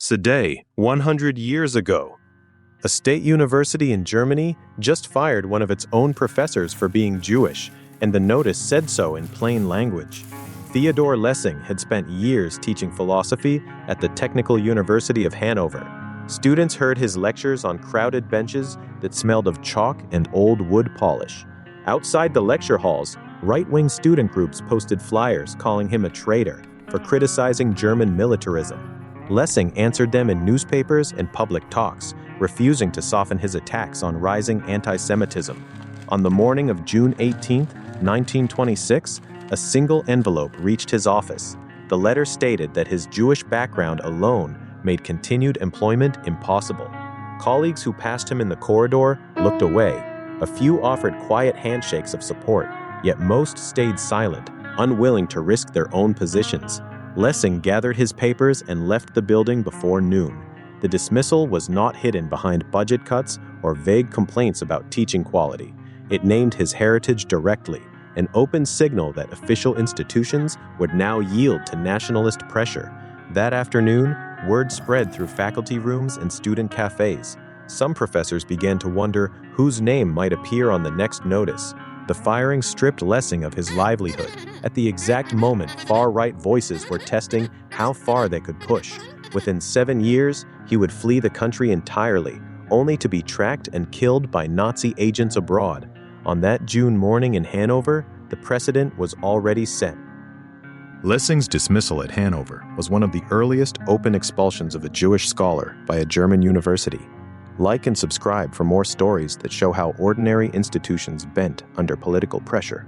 Today, 100 years ago, a state university in Germany just fired one of its own professors for being Jewish, and the notice said so in plain language. Theodor Lessing had spent years teaching philosophy at the Technical University of Hanover. Students heard his lectures on crowded benches that smelled of chalk and old wood polish. Outside the lecture halls, right-wing student groups posted flyers calling him a traitor for criticizing German militarism. Lessing answered them in newspapers and public talks, refusing to soften his attacks on rising anti-Semitism. On the morning of June 18, 1926, a single envelope reached his office. The letter stated that his Jewish background alone made continued employment impossible. Colleagues who passed him in the corridor looked away. A few offered quiet handshakes of support, yet most stayed silent, unwilling to risk their own positions. Lessing gathered his papers and left the building before noon. The dismissal was not hidden behind budget cuts or vague complaints about teaching quality. It named his heritage directly, an open signal that official institutions would now yield to nationalist pressure. That afternoon, word spread through faculty rooms and student cafes. Some professors began to wonder whose name might appear on the next notice. The firing stripped Lessing of his livelihood. At the exact moment, far-right voices were testing how far they could push. Within 7 years, he would flee the country entirely, only to be tracked and killed by Nazi agents abroad. On that June morning in Hanover, the precedent was already set. Lessing's dismissal at Hanover was one of the earliest open expulsions of a Jewish scholar by a German university. Like and subscribe for more stories that show how ordinary institutions bent under political pressure.